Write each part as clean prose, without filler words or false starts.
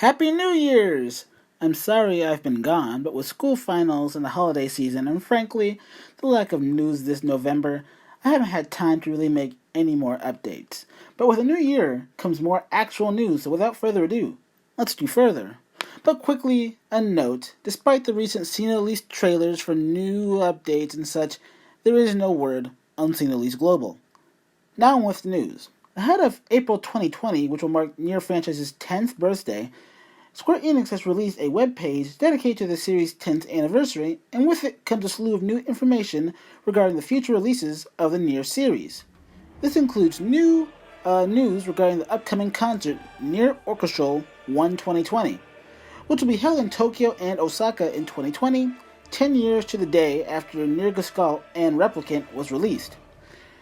Happy New Year's! I'm sorry I've been gone, but with school finals and the holiday season, and frankly, the lack of news this November, I haven't had time to really make any more updates. But with a new year comes more actual news, so without further ado, let's do further. But quickly, a note, despite the recent Cena Release trailers for new updates and such, there is no word on Cena Release Global. Now on with the news. Ahead of April 2020, which will mark Nier franchise's 10th birthday, Square Enix has released a webpage dedicated to the series' 10th anniversary, and with it comes a slew of new information regarding the future releases of the Nier series. This includes new news regarding the upcoming concert Nier Orchestral 1 2020, which will be held in Tokyo and Osaka in 2020, 10 years to the day after Nier Gestalt and Replicant was released.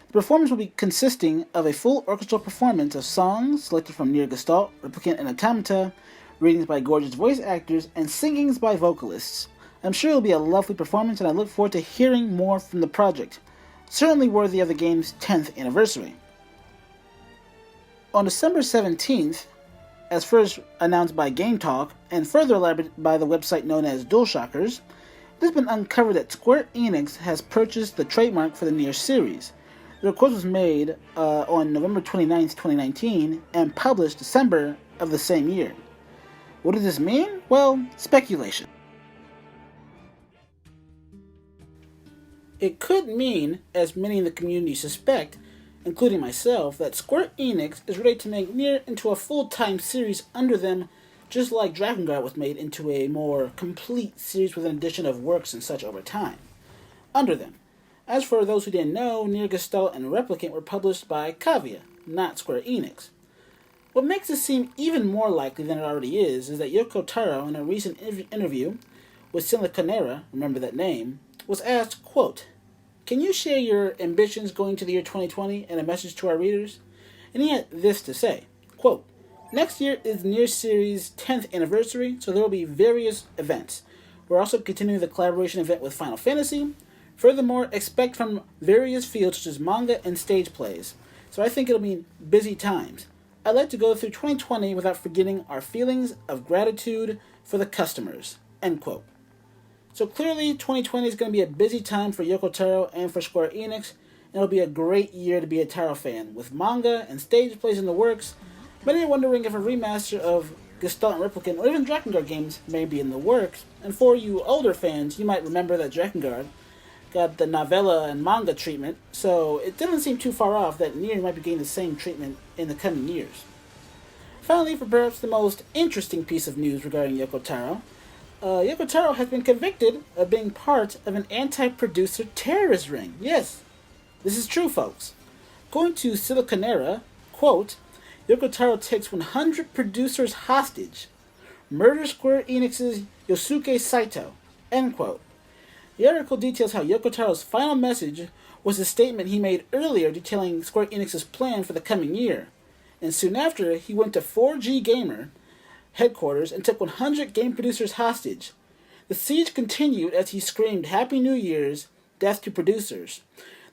The performance will be consisting of a full orchestral performance of songs selected from Nier Gestalt, Replicant, and Automata, readings by gorgeous voice actors, and singings by vocalists. I'm sure it will be a lovely performance, and I look forward to hearing more from the project. Certainly worthy of the game's 10th anniversary. On December 17th, as first announced by Game Talk, and further elaborated by the website known as DualShockers, it has been uncovered that Square Enix has purchased the trademark for the Nier series. The request was made on November 29, 2019, and published December of the same year. What does this mean? Well, speculation. It could mean, as many in the community suspect, including myself, that Square Enix is ready to make Nier into a full-time series under them, just like Drakengard was made into a more complete series with an addition of works and such over time. Under them. As for those who didn't know, Nier Gestalt and Replicant were published by Cavia, not Square Enix. What makes this seem even more likely than it already is that Yoko Taro, in a recent interview with Siliconera, remember that name, was asked, quote, "Can you share your ambitions going to the year 2020 and a message to our readers?" And he had this to say, quote, "Next year is Nier series' 10th anniversary, so there will be various events. We're also continuing the collaboration event with Final Fantasy. Furthermore, expect from various fields such as manga and stage plays. So I think it'll be busy times. I'd like to go through 2020 without forgetting our feelings of gratitude for the customers." End quote. So clearly, 2020 is going to be a busy time for Yoko Taro and for Square Enix, and it'll be a great year to be a Taro fan, with manga and stage plays in the works. Many are wondering if a remaster of Gestalt and Replicant or even Drakengard games may be in the works, and for you older fans, you might remember that Drakengard got the novella and manga treatment, so it didn't seem too far off that Nier might be getting the same treatment in the coming years. Finally, for perhaps the most interesting piece of news regarding Yoko Taro, Yoko Taro has been convicted of being part of an anti-producer terrorist ring. Yes, this is true, folks. According to Siliconera, quote, "Yoko Taro takes 100 producers hostage, murders Square Enix's Yosuke Saito," end quote. The article details how Yoko Taro's final message was a statement he made earlier detailing Square Enix's plan for the coming year, and soon after he went to 4G Gamer headquarters and took 100 game producers hostage. The siege continued as he screamed "Happy New Year's, death to producers."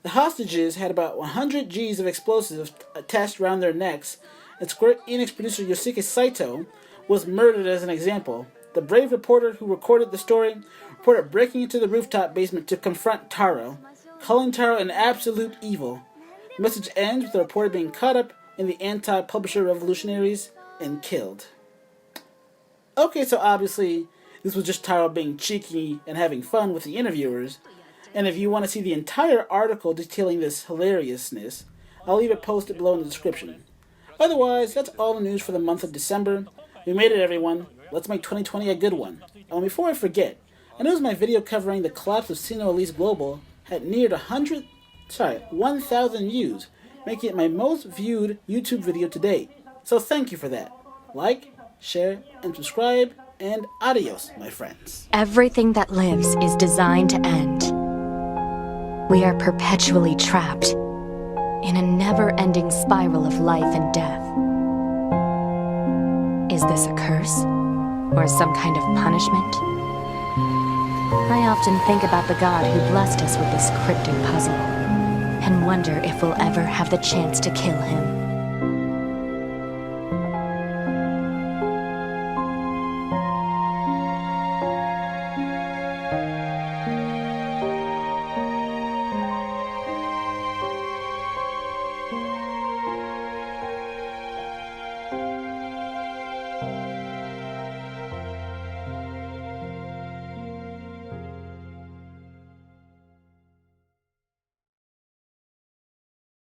The hostages had about 100 Gs of explosives attached around their necks, and Square Enix producer Yosuke Saito was murdered as an example. The brave reporter who recorded the story reported breaking into the rooftop basement to confront Taro, calling Taro an absolute evil. The message ends with the reporter being caught up in the anti-publisher revolutionaries and killed. Okay, so obviously this was just Taro being cheeky and having fun with the interviewers, and if you want to see the entire article detailing this hilariousness, I'll leave it posted below in the description. Otherwise, that's all the news for the month of December. We made it, everyone. Let's make 2020 a good one. Before I forget, I noticed my video covering the collapse of Cena Release Global had neared 1,000 views, making it my most viewed YouTube video to date. So thank you for that. Like, share, and subscribe, and adios, my friends. Everything that lives is designed to end. We are perpetually trapped in a never-ending spiral of life and death. Is this a curse? Or some kind of punishment? I often think about the God who blessed us with this cryptic puzzle, and wonder if we'll ever have the chance to kill him.